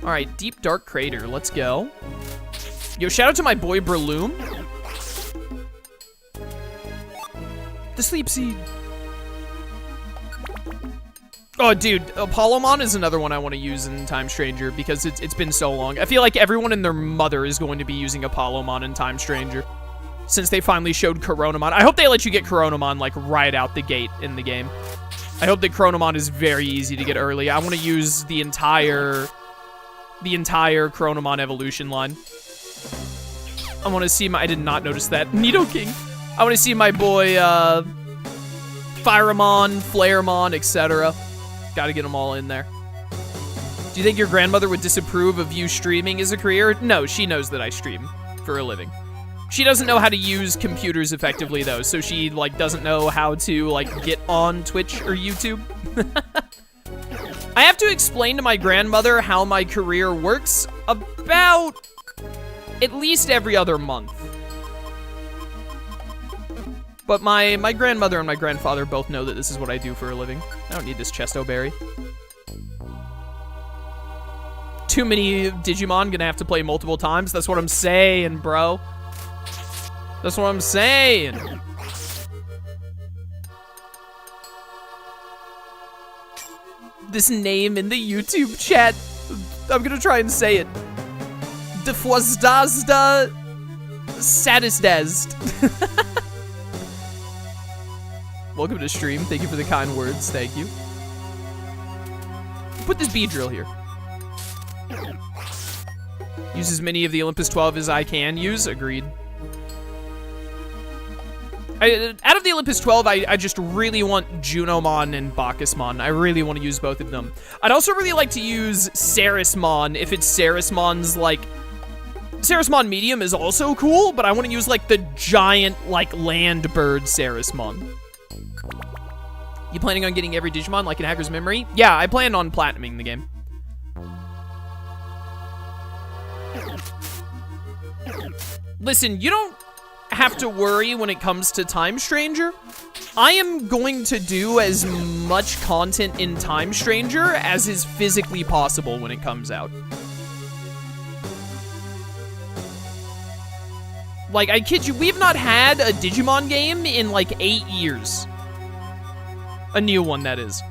All right, Deep Dark Crater. Let's go. Yo, shout out to my boy Breloom. The Sleep Seed. Oh, dude, Apollomon is another one I want to use in Time Stranger because it's been so long. I feel like everyone and their mother is going to be using Apollomon in Time Stranger since they finally showed Coronamon. I hope they let you get Coronamon, like, right out the gate in the game. I hope that Chronomon is very easy to get early. I want to use the entire Chronomon evolution line. I want to see I did not notice that. Nidoking. I want to see my boy, Firemon, Flaremon, etc. Gotta get them all in there. Do you think your grandmother would disapprove of you streaming as a career? No, she knows that I stream for a living. She doesn't know how to use computers effectively, though, so she, like, doesn't know how to, like, get on Twitch or YouTube. I have to explain to my grandmother how my career works about at least every other month. But my grandmother and my grandfather both know that this is what I do for a living. I don't need this Chesto Berry. Too many Digimon, gonna have to play multiple times. That's what I'm saying, bro. That's what I'm saying. This name in the YouTube chat. I'm gonna try and say it. Defuazdazda Sadisdazd. Welcome to stream. Thank you for the kind words. Thank you. Put this Beedrill here. Use as many of the Olympus 12 as I can use. Agreed. Out of the Olympus 12, I just really want Junomon and Bacchusmon. I really want to use both of them. I'd also really like to use Sarismon if it's Sarismon's, like... Sarismon Medium is also cool, but I want to use, like, the giant, like, land bird Sarismon. You planning on getting every Digimon, like in Hacker's Memory? Yeah, I plan on platinuming the game. Listen, you don't have to worry when it comes to Time Stranger. I am going to do as much content in Time Stranger as is physically possible when it comes out. Like, I kid you, we've not had a Digimon game in like 8 years. A new one, that is.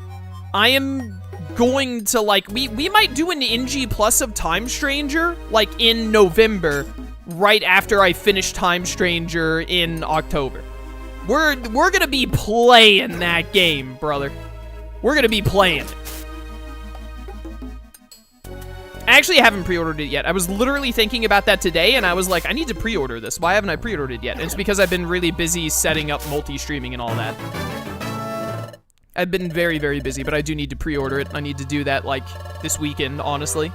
I am going to, like, we might do an NG Plus of Time Stranger, like, in November, right after I finish Time Stranger in October. We're gonna be playing that game, brother. We're gonna be playing it. I actually haven't pre-ordered it yet. I was literally thinking about that today, and I was like, I need to pre-order this. Why haven't I pre-ordered it yet? And it's because I've been really busy setting up multi-streaming and all that. I've been very, very busy, but I do need to pre-order it. I need to do that, like, this weekend, honestly.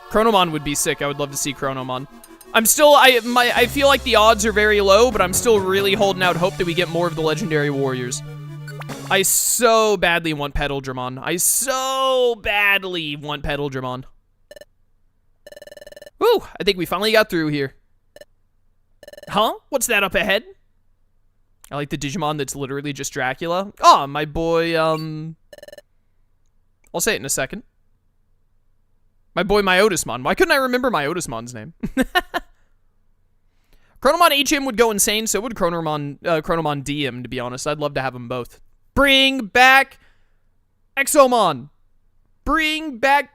Chronomon would be sick. I would love to see Chronomon. I'm still, I feel like the odds are very low, but I'm still really holding out hope that we get more of the Legendary Warriors. I so badly want Petaldragon. I so badly want Petaldragon. Woo, I think we finally got through here. Huh? What's that up ahead? I like the Digimon that's literally just Dracula. Oh, my boy, I'll say it in a second. My boy Myotismon. Why couldn't I remember Myotismon's name? Chronomon HM would go insane, so would Chronomon DM, to be honest. I'd love to have them both. Bring back Exomon. Bring back...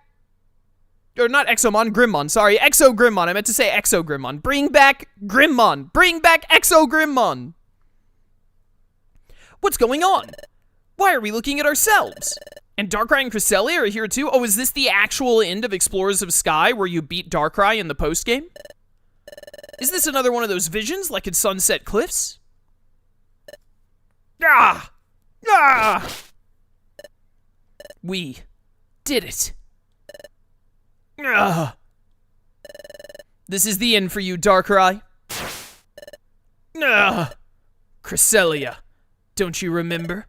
Or not Exomon, Grimmon. Sorry, Exo Grimmon. I meant to say Exo Grimmon. Bring back Grimmon. Bring back Exo Grimmon. What's going on? Why are we looking at ourselves? And Darkrai and Cresselia are here too? Oh, is this the actual end of Explorers of Sky where you beat Darkrai in the post-game? Is this another one of those visions like in Sunset Cliffs? Ah! Ah! We did it. Ah! This is the end for you, Darkrai. Ah! Cresselia. Don't you remember?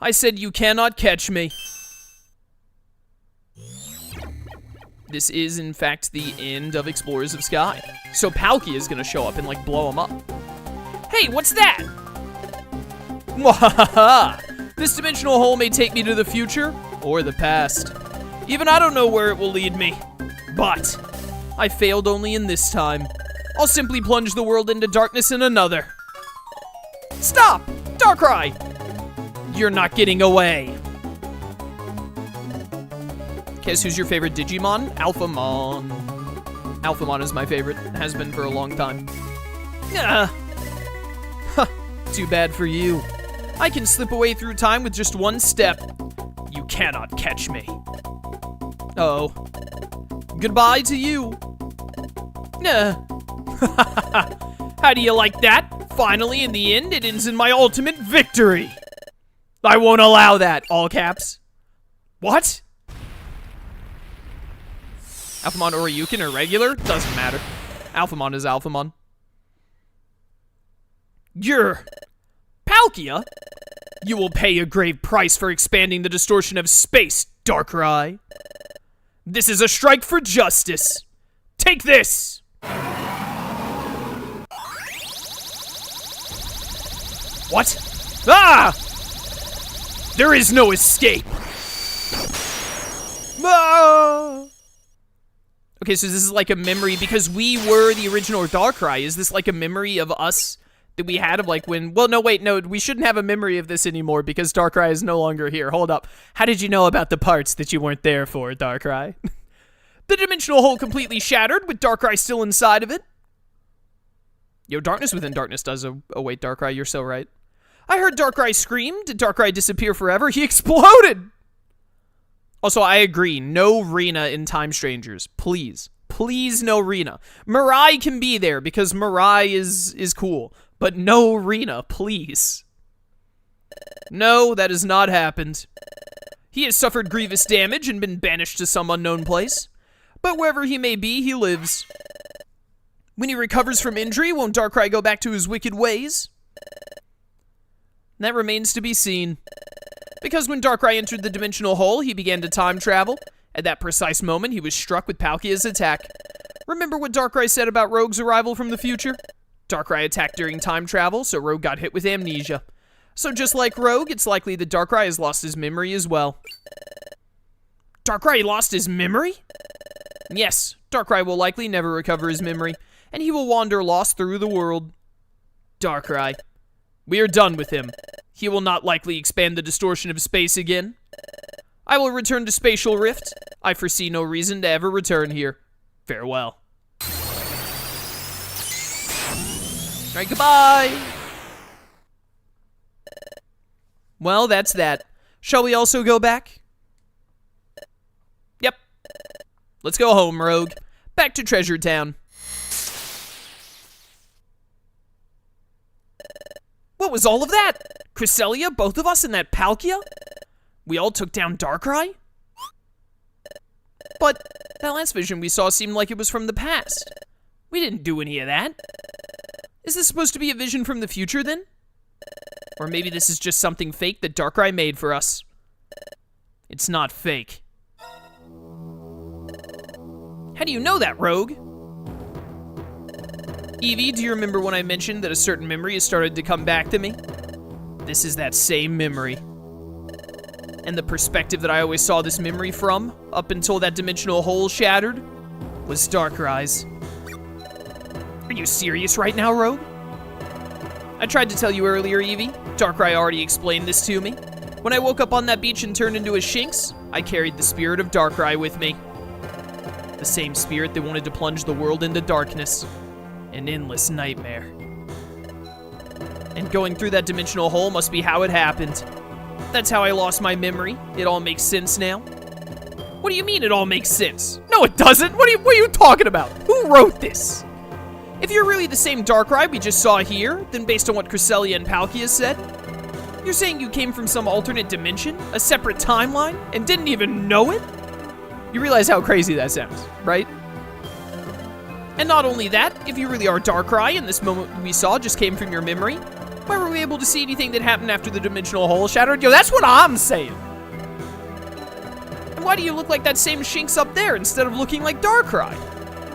I said you cannot catch me. This is, in fact, the end of Explorers of Sky. So Palkia is gonna show up and, like, blow him up. Hey, what's that? Mwahaha! This dimensional hole may take me to the future or the past. Even I don't know where it will lead me. But I failed only in this time. I'll simply plunge the world into darkness in another. Stop! Darkrai! You're not getting away. Guess who's your favorite Digimon? Alphamon. Alphamon is my favorite. Has been for a long time. Huh. Too bad for you. I can slip away through time with just one step. You cannot catch me. Oh. Goodbye to you. How do you like that? Finally, in the end, it ends in my ultimate victory. I won't allow that. All caps. What? Alphamon or Ryukin or regular? Doesn't matter. Alphamon is Alphamon. You're... Palkia? You will pay a grave price for expanding the distortion of space, Darkrai. This is a strike for justice. Take this! What? Ah! There is no escape. Ah! Okay, so this is like a memory because we were the original Darkrai. Is this like a memory of us that we had of like when... Well, no, wait, no. We shouldn't have a memory of this anymore because Darkrai is no longer here. Hold up. How did you know about the parts that you weren't there for, Darkrai? The dimensional hole completely shattered with Darkrai still inside of it. Yo, darkness within darkness does... Oh, wait, Darkrai, you're so right. I heard Darkrai scream. Did Darkrai disappear forever? He exploded! Also, I agree. No Rena in Time Strangers. Please. Please, no Rena. Mirai can be there because Mirai is cool. But no Rena, please. No, that has not happened. He has suffered grievous damage and been banished to some unknown place. But wherever he may be, he lives. When he recovers from injury, won't Darkrai go back to his wicked ways? That remains to be seen. Because when Darkrai entered the dimensional hole, he began to time travel. At that precise moment, he was struck with Palkia's attack. Remember what Darkrai said about Rogue's arrival from the future? Darkrai attacked during time travel, so Rogue got hit with amnesia. So just like Rogue, it's likely that Darkrai has lost his memory as well. Darkrai lost his memory? Yes, Darkrai will likely never recover his memory, and he will wander lost through the world. Darkrai. We are done with him. He will not likely expand the distortion of space again. I will return to Spatial Rift. I foresee no reason to ever return here. Farewell. Alright, goodbye! Well, that's that. Shall we also go back? Yep. Let's go home, Rogue. Back to Treasure Town. What was all of that? Cresselia, both of us, and that Palkia? We all took down Darkrai? But that last vision we saw seemed like it was from the past. We didn't do any of that. Is this supposed to be a vision from the future, then? Or maybe this is just something fake that Darkrai made for us. It's not fake. How do you know that, Rogue? Eevee, do you remember when I mentioned that a certain memory has started to come back to me? This is that same memory. And the perspective that I always saw this memory from, up until that dimensional hole shattered, was Darkrai's. Are you serious right now, Rogue? I tried to tell you earlier, Eevee. Darkrai already explained this to me. When I woke up on that beach and turned into a Shinx, I carried the spirit of Darkrai with me. The same spirit that wanted to plunge the world into darkness. An endless nightmare. And going through that dimensional hole must be how it happened. That's how I lost my memory. It all makes sense now. What do you mean it all makes sense? No, it doesn't. What are you talking about? Who wrote this? If you're really the same Darkrai we just saw here, then based on what Cresselia and Palkia said, you're saying you came from some alternate dimension, a separate timeline, and didn't even know it? You realize how crazy that sounds, right? And not only that, if you really are Darkrai and this moment we saw just came from your memory, why were we able to see anything that happened after the dimensional hole shattered? Yo, that's what I'm saying. And why do you look like that same Shinx up there instead of looking like Darkrai?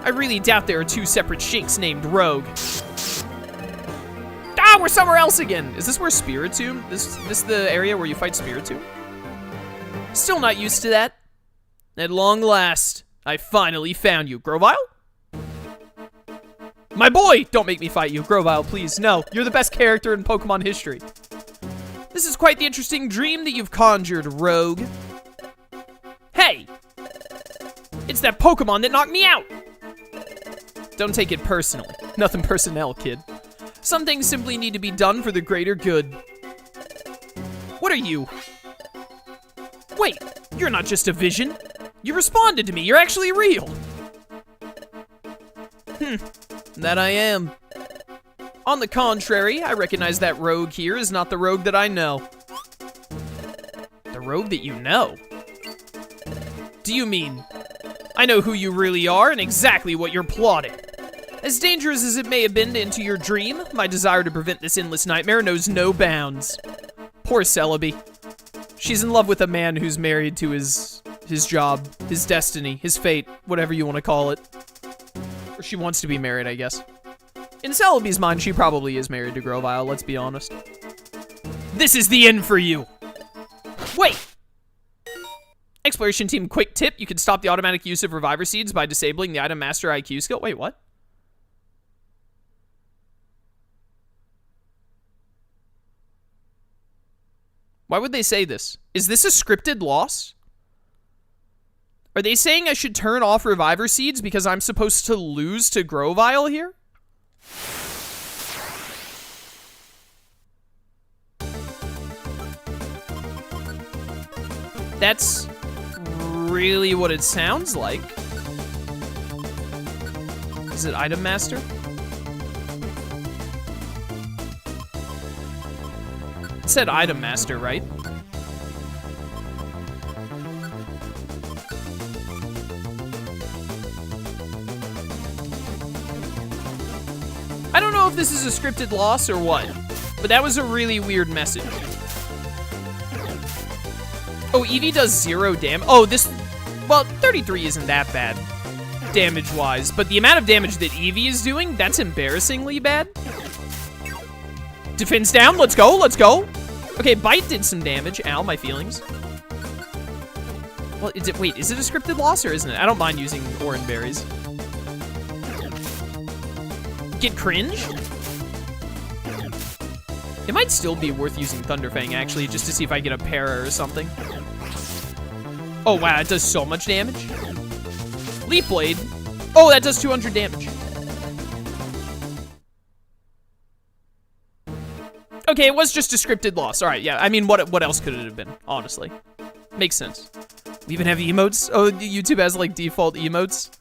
I really doubt there are two separate Shinx named Rogue. Ah, Now we're somewhere else again. Is this where Spiritomb? This the area where you fight Spiritomb? Still not used to that. At long last, I finally found you. Grovyle? My boy! Don't make me fight you. Grovyle, please. No, you're the best character in Pokemon history. This is quite the interesting dream that you've conjured, rogue. Hey! It's that Pokemon that knocked me out! Don't take it personally. Nothing personnel, kid. Some things simply need to be done for the greater good. What are you? Wait, you're not just a vision. You responded to me. You're actually real. That I am. On the contrary, I recognize that rogue here is not the rogue that I know. The rogue that you know? Do you mean, I know who you really are and exactly what you're plotting. As dangerous as it may have been to enter your dream, my desire to prevent this endless nightmare knows no bounds. Poor Celebi. She's in love with a man who's married to his job, his destiny, his fate, whatever you want to call it. Or she wants to be married, I guess. In Celebi's mind, she probably is married to Grovyle, let's be honest. This is the end for you! Wait! Exploration team quick tip, you can stop the automatic use of Reviver Seeds by disabling the Item Master IQ skill. Wait, what? Why would they say this? Is this a scripted loss? Are they saying I should turn off Reviver Seeds because I'm supposed to lose to Grovyle here? That's really what it sounds like. Is it Item Master? It said Item Master, right? I don't know if this is a scripted loss or what, but that was a really weird message. Oh, Eevee does 0 damage. Oh, well, 33 isn't that bad, damage-wise, but the amount of damage that Eevee is doing, that's embarrassingly bad. Defense down, let's go, let's go. Okay, Bite did some damage. Ow, my feelings. Well, wait, is it a scripted loss or isn't it? I don't mind using Oran Berries. Get cringe? It might still be worth using Thunderfang, actually, just to see if I get a para or something. Oh, wow, it does so much damage. Leaf Blade. Oh, that does 200 damage. Okay, it was just a scripted loss. All right, yeah. I mean, what else could it have been, honestly? Makes sense. We even have emotes? Oh, YouTube has, like, default emotes.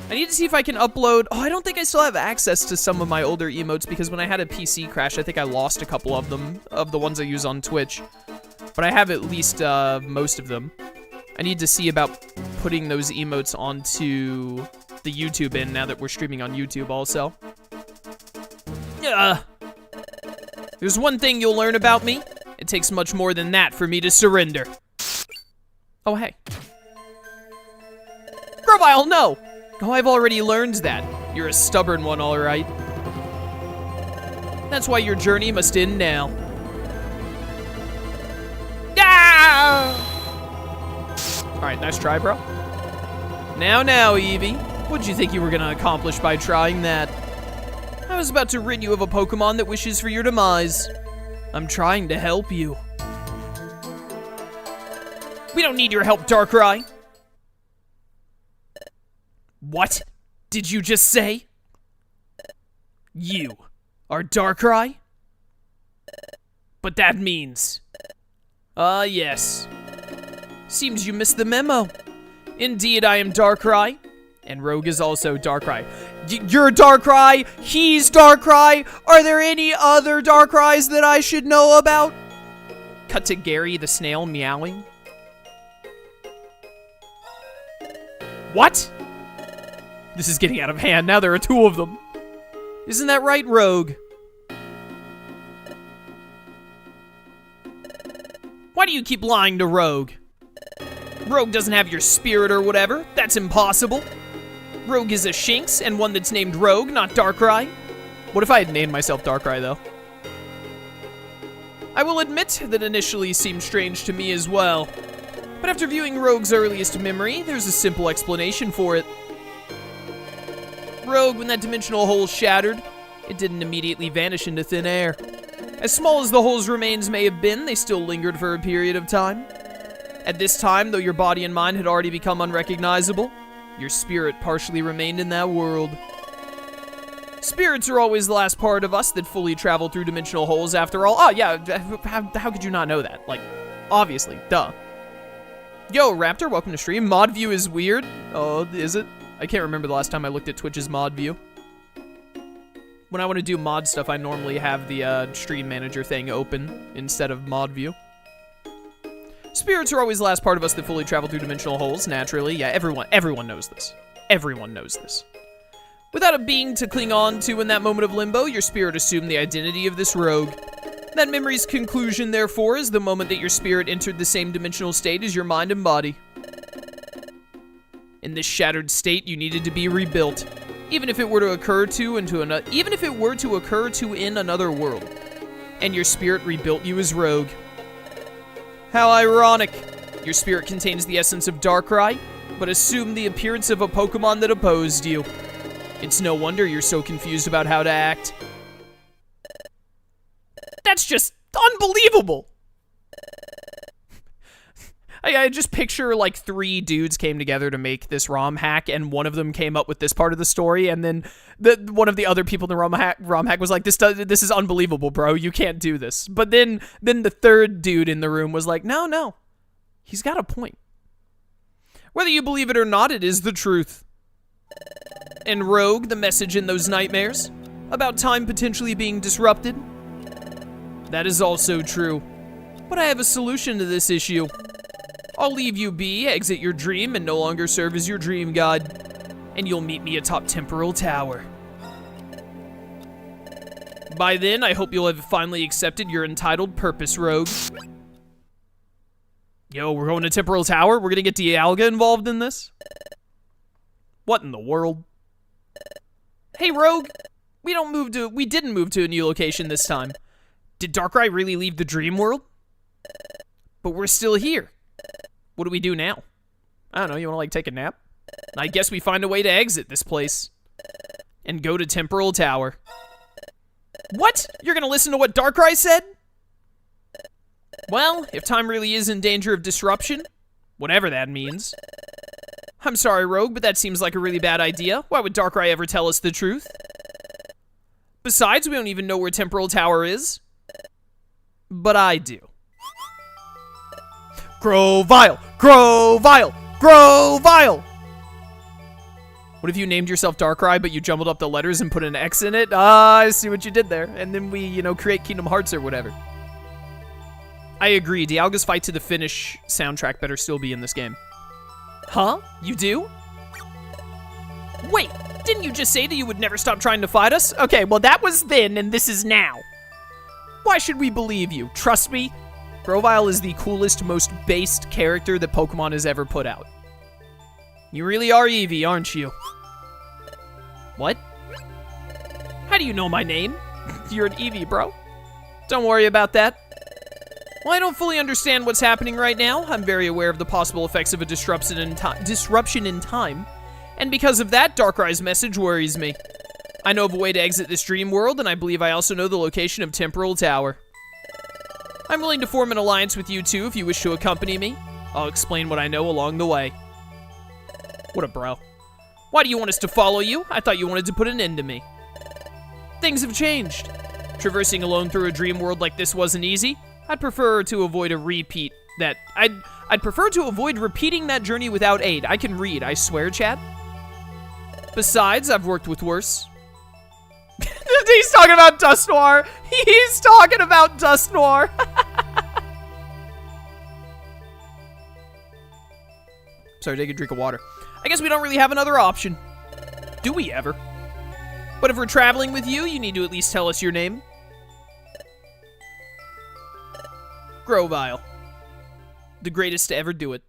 I need to see if I can upload... Oh, I don't think I still have access to some of my older emotes because when I had a PC crash, I think I lost a couple of them, of the ones I use on Twitch. But I have at least most of them. I need to see about putting those emotes onto the YouTube end now that we're streaming on YouTube also. There's one thing you'll learn about me. It takes much more than that for me to surrender. Oh, hey. Grovyle, no! Oh, I've already learned that. You're a stubborn one, all right. That's why your journey must end now. Ah! All right, nice try, bro. Now, Eevee. What'd you think you were gonna accomplish by trying that? I was about to rid you of a Pokemon that wishes for your demise. I'm trying to help you. We don't need your help, Darkrai. What did you just say? You are Darkrai? But that means... yes. Seems you missed the memo. Indeed, I am Darkrai. And Rogue is also Darkrai. You're Darkrai? He's Darkrai? Are there any other Darkrai's that I should know about? Cut to Gary the snail meowing. What? This is getting out of hand. Now there are 2 of them. Isn't that right, Rogue? Why do you keep lying to Rogue? Rogue doesn't have your spirit or whatever. That's impossible. Rogue is a Shinx, and one that's named Rogue, not Darkrai. What if I had named myself Darkrai, though? I will admit that initially seemed strange to me as well. But after viewing Rogue's earliest memory, there's a simple explanation for it. Rogue, when that dimensional hole shattered, it didn't immediately vanish into thin air. As small as the hole's remains may have been, they still lingered for a period of time. At this time, though your body and mind had already become unrecognizable, your spirit partially remained in that world. Spirits are always the last part of us that fully travel through dimensional holes after all. Oh, yeah, how could you not know that? Like, obviously, duh. Yo, Raptor, welcome to stream. Mod view is weird. Oh, is it? I can't remember the last time I looked at Twitch's mod view. When I want to do mod stuff, I normally have the stream manager thing open instead of mod view. Spirits are always the last part of us that fully travel through dimensional holes, naturally. Yeah, everyone knows this. Everyone knows this. Without a being to cling on to in that moment of limbo, your spirit assumed the identity of this rogue. That memory's conclusion, therefore, is the moment that your spirit entered the same dimensional state as your mind and body. In this shattered state, you needed to be rebuilt, even if it were to occur to in another world. And your spirit rebuilt you as Rogue. How ironic! Your spirit contains the essence of Darkrai, but assumed the appearance of a Pokemon that opposed you. It's no wonder you're so confused about how to act. That's just unbelievable! I just picture, like, 3 dudes came together to make this Romhack, and one of them came up with this part of the story, and then one of the other people in the Romhack was like, this is unbelievable, bro, you can't do this. But then the third dude in the room was like, no, he's got a point. Whether you believe it or not, it is the truth. And Rogue, the message in those nightmares, about time potentially being disrupted, that is also true. But I have a solution to this issue. I'll leave you be, exit your dream, and no longer serve as your dream god. And you'll meet me atop Temporal Tower. By then, I hope you'll have finally accepted your entitled purpose, Rogue. Yo, we're going to Temporal Tower? We're gonna get Dialga involved in this? What in the world? Hey, Rogue, we didn't move to a new location this time. Did Darkrai really leave the dream world? But we're still here. What do we do now? I don't know, you wanna, like, take a nap? I guess we find a way to exit this place. And go to Temporal Tower. What? You're gonna listen to what Darkrai said? Well, if time really is in danger of disruption, whatever that means. I'm sorry, Rogue, but that seems like a really bad idea. Why would Darkrai ever tell us the truth? Besides, we don't even know where Temporal Tower is. But I do. Grovyle! Grovyle! Grovyle! What if you named yourself Darkrai, but you jumbled up the letters and put an X in it? Ah, I see what you did there. And then we, create Kingdom Hearts or whatever. I agree, Dialga's fight to the finish soundtrack better still be in this game. Huh? You do? Wait, didn't you just say that you would never stop trying to fight us? Okay, well that was then, and this is now. Why should we believe you? Trust me, Grovyle is the coolest, most based character that Pokemon has ever put out. You really are Eevee, aren't you? What? How do you know my name? You're an Eevee, bro. Don't worry about that. Well, I don't fully understand what's happening right now. I'm very aware of the possible effects of a disruption in time. And because of that, Darkrai's message worries me. I know of a way to exit this dream world, and I believe I also know the location of Temporal Tower. I'm willing to form an alliance with you two if you wish to accompany me. I'll explain what I know along the way. What a bro. Why do you want us to follow you? I thought you wanted to put an end to me. Things have changed. Traversing alone through a dream world like this wasn't easy. I'd prefer to avoid repeating that journey without aid. I can read, I swear, Chad. Besides, I've worked with worse. He's talking about Dusknoir. He's talking about Dusknoir. Sorry, take a drink of water. I guess we don't really have another option. Do we ever? But if we're traveling with you, you need to at least tell us your name. Grovyle. The greatest to ever do it.